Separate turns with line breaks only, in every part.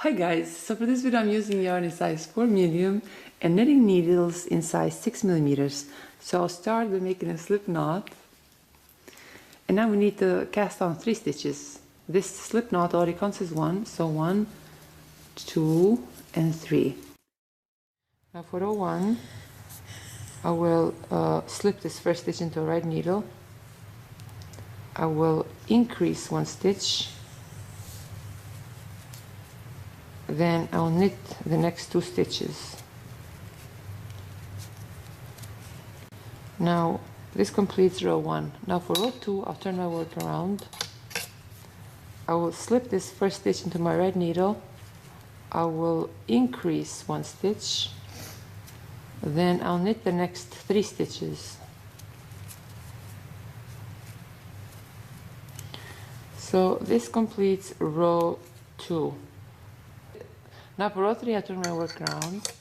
Hi guys, so for this video I'm using yarn in size 4 medium and knitting needles in size 6 millimeters. So I'll start by making a slip knot, and now we need to cast on 3 stitches. This slip knot already counts as 1, so 1, 2 and 3. Now for row 1 I will slip this first stitch into a right needle. I will increase 1 stitch, then I'll knit the next 2 stitches. Now this completes row 1. Now for row 2 I'll turn my work around. I will slip this first stitch into my right needle. I will increase 1 stitch, then I'll knit the next 3 stitches. So this completes row 2. Now for row 3 I turn my work around.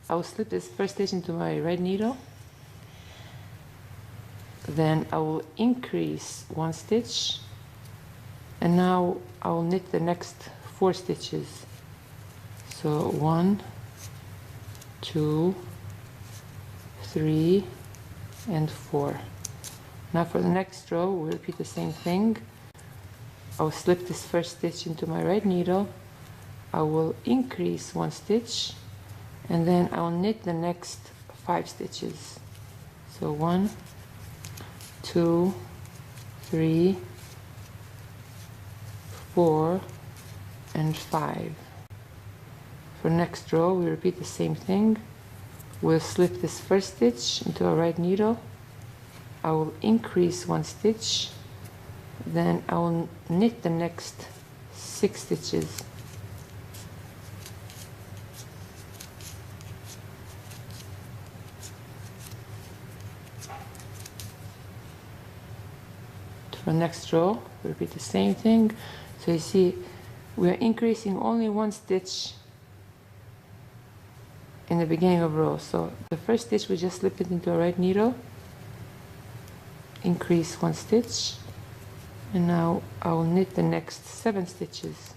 I will slip this first stitch into my right needle, then I will increase 1 stitch, and now I will knit the next 4 stitches. So 1, 2, 3 and 4. Now for the next row we'll repeat the same thing. I will slip this first stitch into my right needle. I will increase 1 stitch, and then I will knit the next 5 stitches. So 1, 2, 3, 4 and 5. For next row we repeat the same thing. We'll slip this first stitch into a right needle. I will increase 1 stitch, then I will knit the next 6 stitches. For next row, repeat the same thing. So you see, we are increasing only 1 stitch in the beginning of row. So the first stitch we just slip it into a right needle, increase 1 stitch, and now I will knit the next 7 stitches.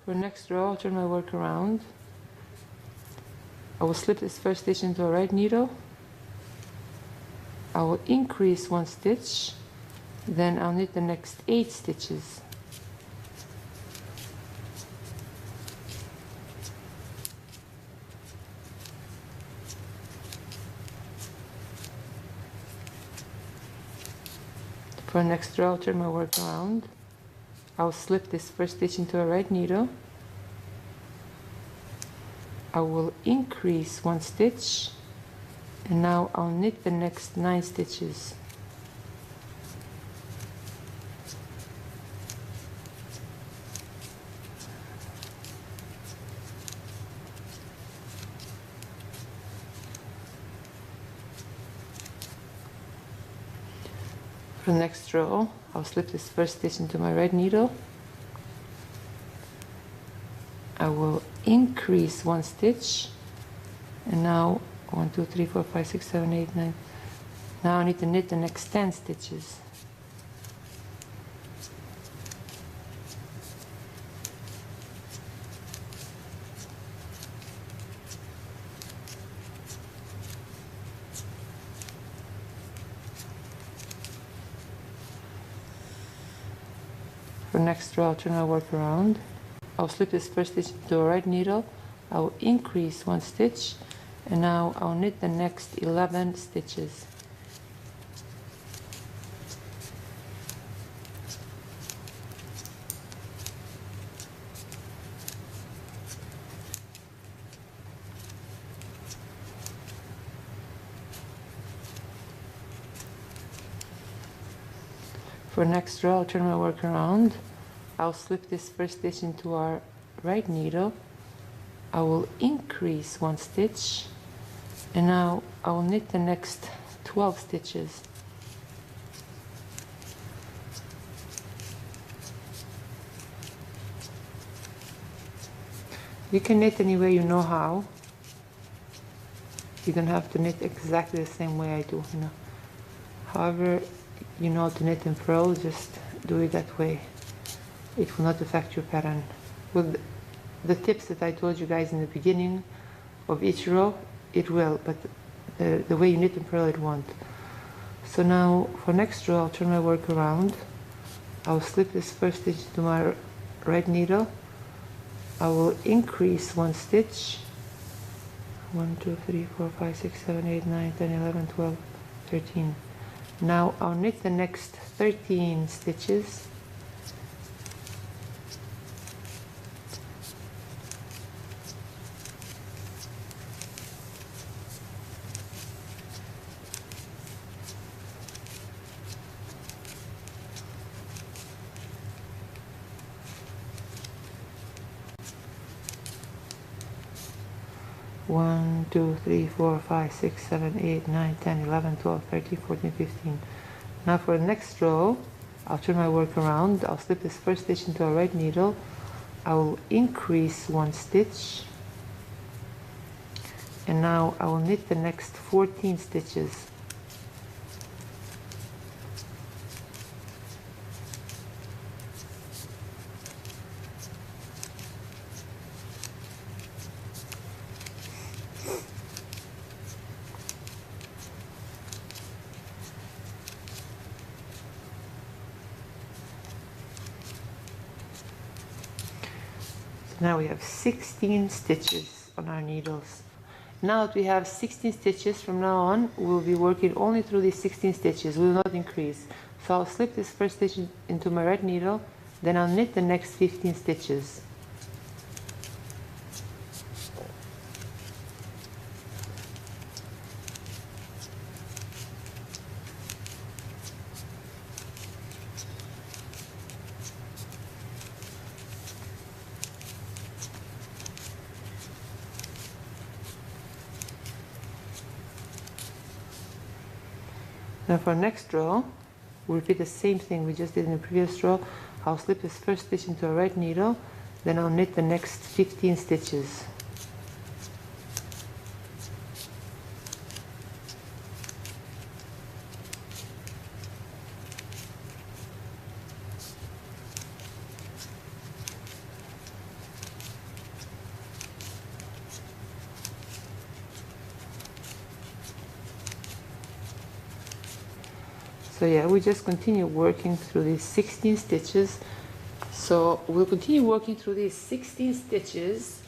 For next row, I'll turn my work around. I will slip this first stitch into a right needle. I will increase 1 stitch, then I'll knit the next 8 stitches. For next row, I'll turn my work around. I'll slip this first stitch into a right needle. I will increase 1 stitch, and now I'll knit the next 9 stitches. For the next row, I'll slip this first stitch into my right needle. I will increase 1 stitch, and now 1, 2, 3, 4, 5, 6, 7, 8, 9. Now I need to knit the next 10 stitches. For next row, I'll turn my work around. I'll slip this first stitch into a right needle. I will increase 1 stitch, and now I'll knit the next 11 stitches. For next row, I'll turn my work around. I'll slip this first stitch into our right needle. I will increase 1 stitch, and now I will knit the next 12 stitches. You can knit any way you know how. You don't have to knit exactly the same way I do, you know. However you know to knit and furl, just do it that way. It will not affect your pattern. With the tips that I told you guys in the beginning of each row, it will, but the way you knit and furl, it won't. So now for next row, I'll turn my work around. I'll slip this first stitch into my right needle. I will increase 1 stitch. 1, 2, 3, 4, 5, 6, 7, 8, 9, 10, 11, 12, 13. Now I'll knit the next 13 stitches. One, 2, 3, 4, 5, 6, 7, 8, 9, 10, 11, 12, 13, 14, 15. Now for the next row, I'll turn my work around. I'll slip this first stitch into a right needle. I will increase 1 stitch. And now I will knit the next 14 stitches. Now we have 16 stitches on our needles. Now that we have 16 stitches, from now on we'll be working only through these 16 stitches. We will not increase. So I'll slip this first stitch into my right needle, then I'll knit the next 15 stitches. Now for next row, we'll repeat the same thing we just did in the previous row. I'll slip this first stitch into a right needle, then I'll knit the next 15 stitches. So yeah, we just continue working through these 16 stitches. So we'll continue working through these 16 stitches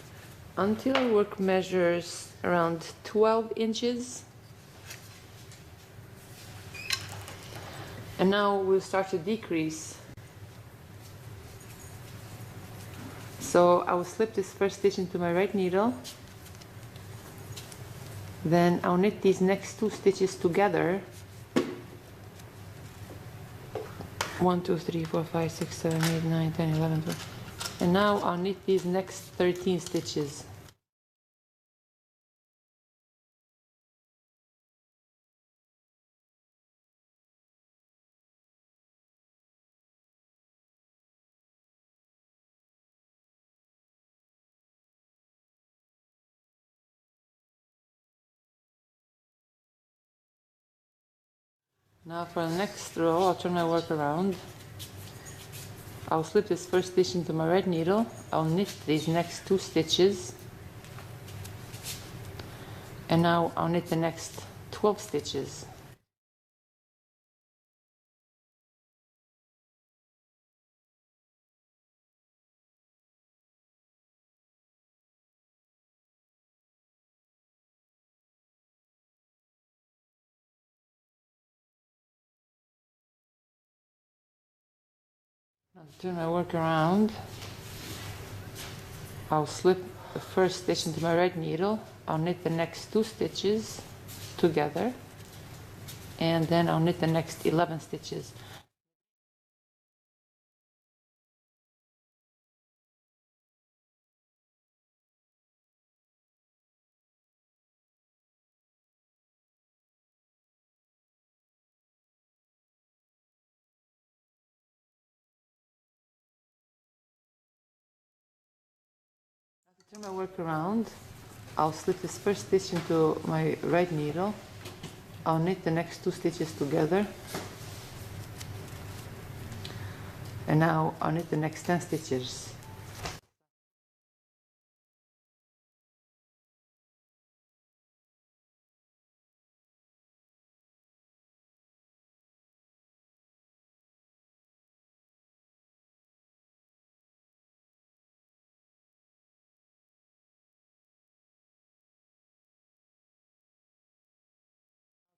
until our work measures around 12 inches. And now we'll start to decrease. So I will slip this first stitch into my right needle. Then I'll knit these next 2 stitches together. 1, 2, 3, 4, 5, 6, 7, 8, 9, 10, 11, 12. And now I'll knit these next 13 stitches. Now for the next row, I'll turn my work around. I'll slip this first stitch into my right needle. I'll knit these next 2 stitches. And now I'll knit the next 12 stitches. Now turn my work around. I'll slip the first stitch into my right needle. I'll knit the next 2 stitches together. And then I'll knit the next 11 stitches. Turn my work around. I'll slip this first stitch into my right needle. I'll knit the next 2 stitches together. And now I'll knit the next 10 stitches.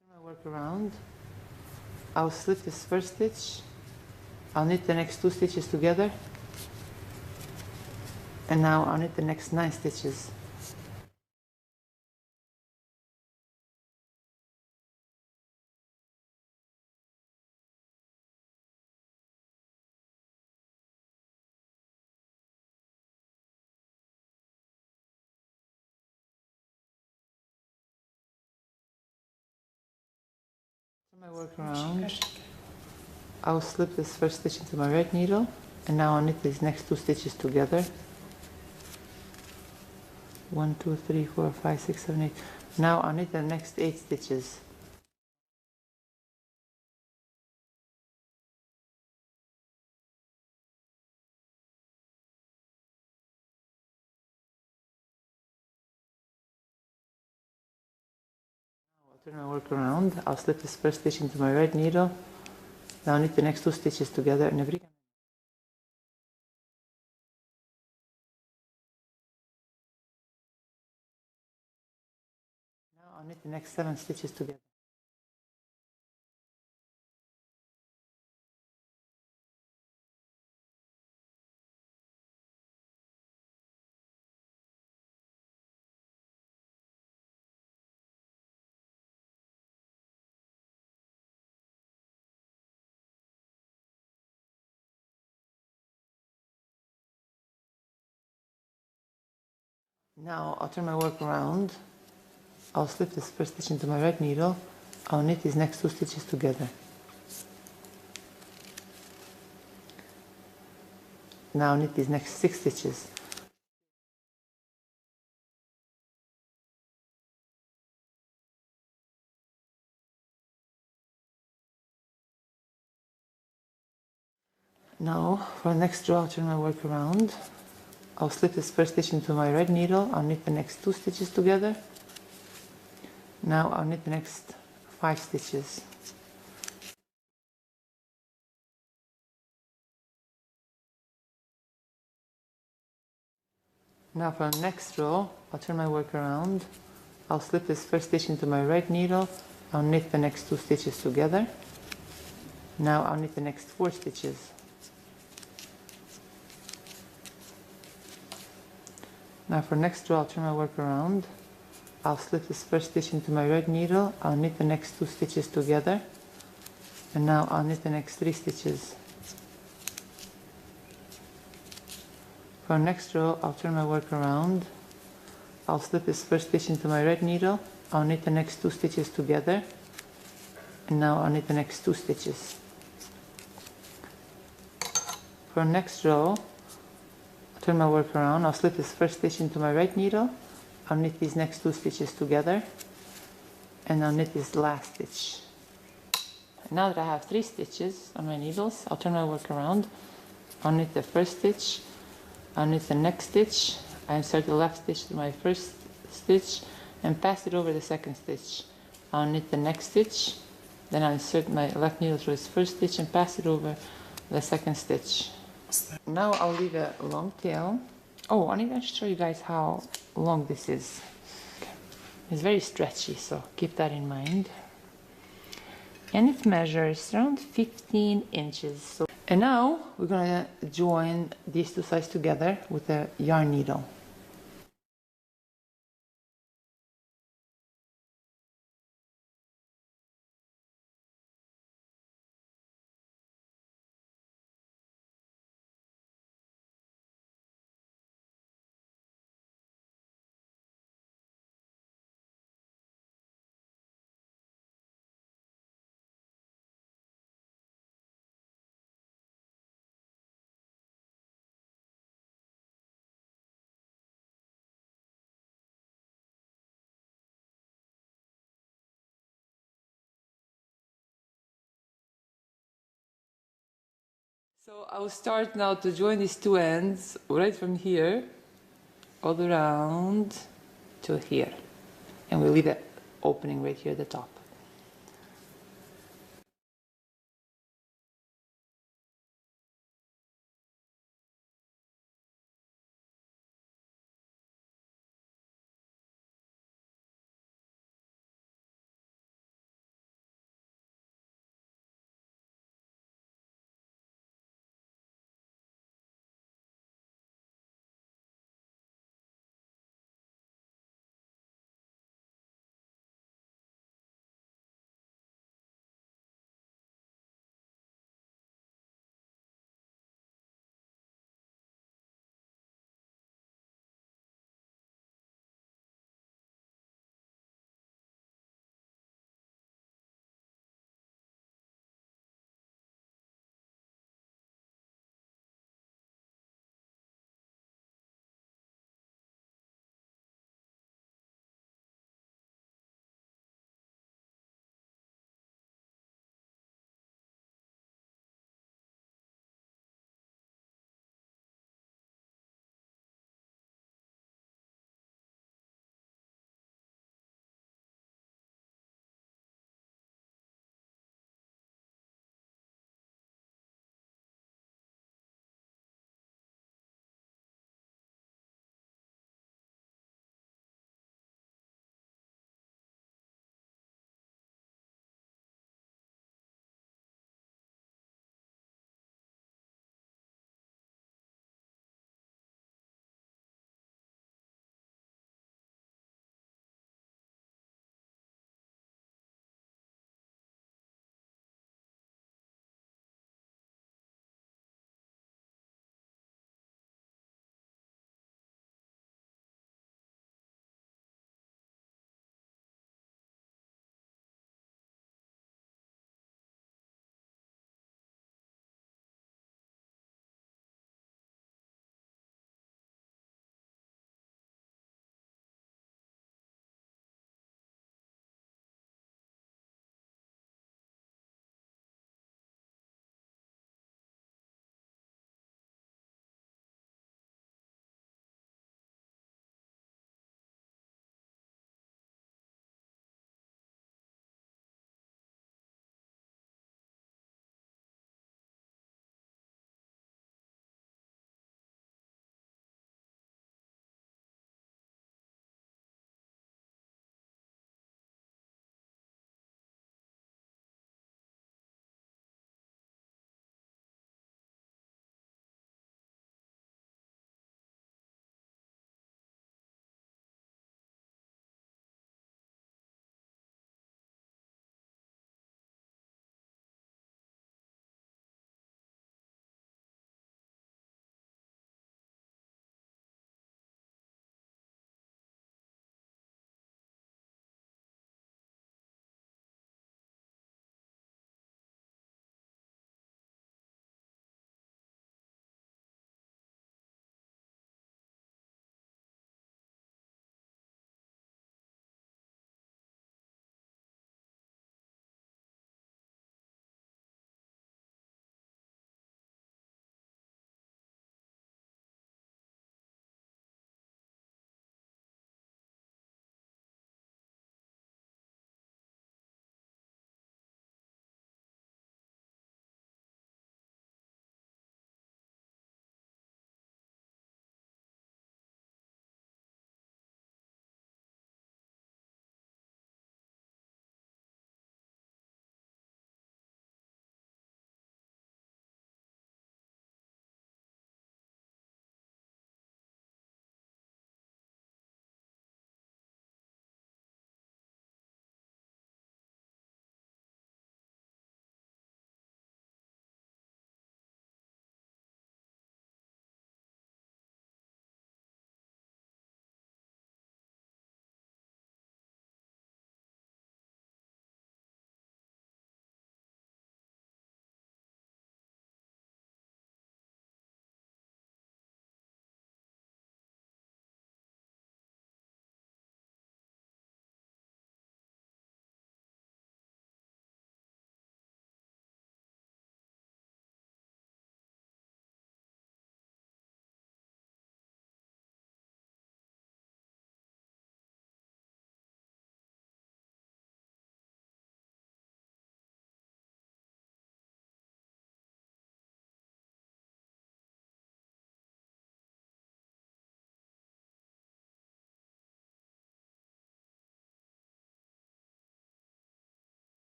Turn my work around. I'll slip this first stitch. I'll knit the next 2 stitches together. And now I'll knit the next 9 stitches. Turn my work around. I'll slip this first stitch into my right needle, and now I'll knit these next 2 stitches together. 1, 2, 3, 4, 5, 6, 7, 8. Now I'll knit the next 8 stitches. Now I'll turn my work around. I'll slip this first stitch into my right needle. Now I'll knit the next 2 stitches together, and every now I'll knit the next 7 stitches together. Now I'll turn my work around. I'll slip this first stitch into my right needle. I'll knit these next 2 stitches together. Now I'll knit these next 6 stitches. Now for the next row, I'll turn my work around. I'll slip this first stitch into my right needle. I'll knit the next 2 stitches together. Now I'll knit the next 5 stitches. Now for the next row, I'll turn my work around. I'll slip this first stitch into my right needle. I'll knit the next 2 stitches together. Now I'll knit the next 4 stitches. Now for next row, I'll turn my work around. I'll slip this first stitch into my right needle. I'll knit the next 2 stitches together. And now I'll knit the next 3 stitches. For next row, I'll turn my work around. I'll slip this first stitch into my right needle. I'll knit the next 2 stitches together. And now I'll knit the next 2 stitches. For next row, turn my work around. I'll slip this first stitch into my right needle. I'll knit these next 2 stitches together, and I'll knit this last stitch. Now that I have 3 stitches on my needles, I'll turn my work around. I'll knit the first stitch, I'll knit the next stitch, I insert the left stitch to my first stitch and pass it over the second stitch. I'll knit the next stitch, then I'll insert my left needle through its first stitch and pass it over the second stitch. Now I'll leave a long tail. Oh, I need to show you guys how long this is. It's very stretchy, so keep that in mind. And it measures around 15 inches. And now we're gonna join these 2 sides together with a yarn needle. So I will start now to join these two ends right from here all around to here, and we'll leave that opening right here at the top.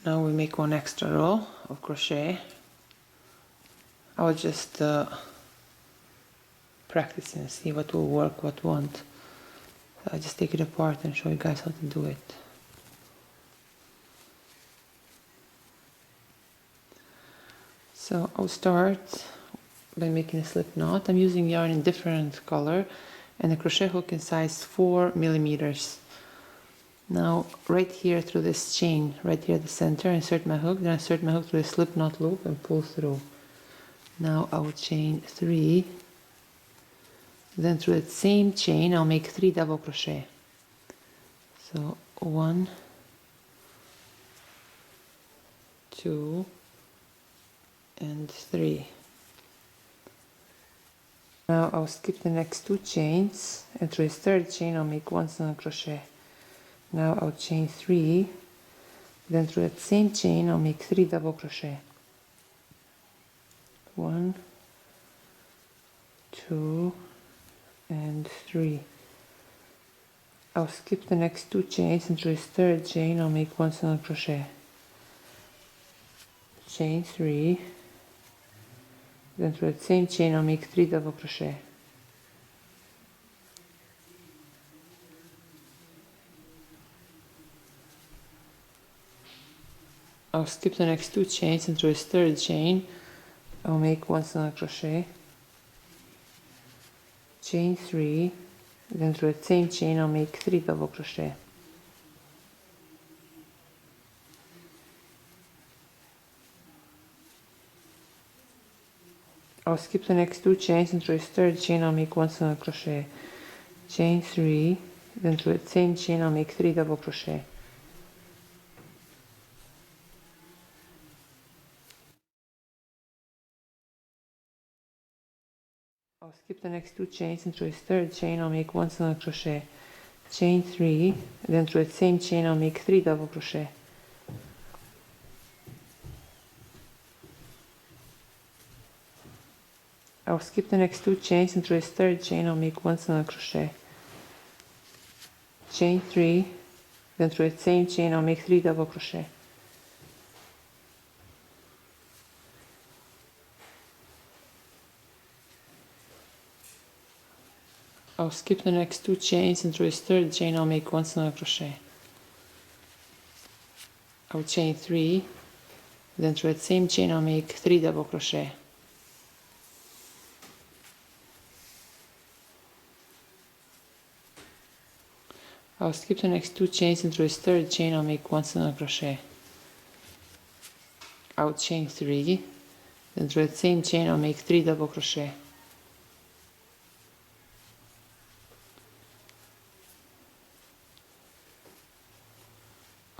Now we make one extra row of crochet. I will just practice and see what will work, what won't. So I just take it apart and show you guys how to do it. So I'll start by making a slip knot. I'm using yarn in different color and a crochet hook in size 4 millimeters. Now right here through this chain, right here at the center, I insert my hook, then I insert my hook through the slip knot loop and pull through. Now I will chain 3, then through that same chain I'll make 3 double crochet. So 1, 2, and 3. Now I'll skip the next 2 chains and through this third chain I'll make 1 single crochet. Now I'll chain 3, then through that same chain I'll make 3 double crochet. 1, 2, and 3. I'll skip the next 2 chains and through this third chain I'll make 1 single crochet. Chain 3, then through that same chain I'll make 3 double crochet. I'll skip the next 2 chains and through this third chain I'll make 1 single crochet. Chain 3, then through the same chain I'll make 3 double crochet. I'll skip the next 2 chains and through this third chain I'll make 1 single crochet. Chain 3, then through the same chain I'll make 3 double crochet. I'll skip the next 2 chains and through this third chain I'll make 1 single crochet. Chain 3, then through the same chain I'll make 3 double crochet. I'll skip the next 2 chains and through this third chain I'll make 1 single crochet. Chain 3, then through the same chain I'll make 3 double crochet. I'll skip the next 2 chains and through this third chain I'll make 1 single crochet. I'll chain 3, then through the same chain I'll make 3 double crochet. I'll skip the next 2 chains and through this third chain I'll make 1 single crochet. I'll chain 3, then through the same chain I'll make 3 double crochet.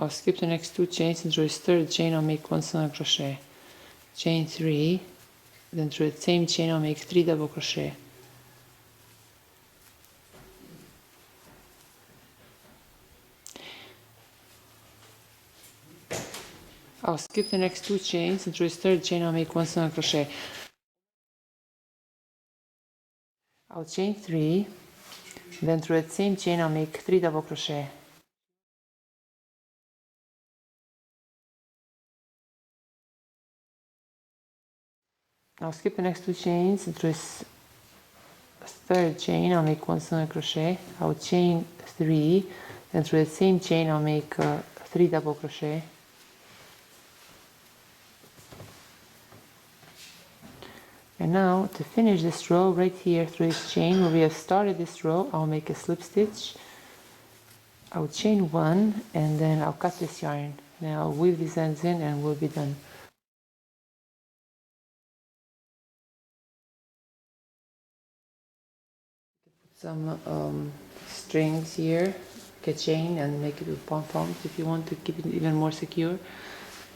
I'll skip the next 2 chains and through this third chain I'll make 1 single crochet. Chain 3, then through the same chain I'll make 3 double crochet. I'll skip the next 2 chains and through this third chain I'll make 1 single crochet. I'll chain 3, then through that same chain I'll make 3 double crochet. I'll skip the next 2 chains and through this third chain I'll make 1 single crochet. I'll chain 3, then through the same chain I'll make 3 double crochet. And now to finish this row right here through this chain where we have started this row, I'll make a slip stitch. I'll chain 1 and then I'll cut this yarn. Now I'll weave these ends in and we'll be done. Put some strings here, like a chain, and make it with pom-poms if you want to keep it even more secure.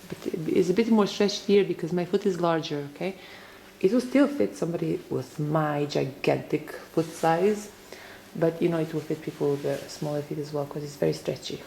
But it's a bit more stretched here because my foot is larger, okay? It will still fit somebody with my gigantic foot size, but you know, it will fit people with a smaller feet as well because it's very stretchy.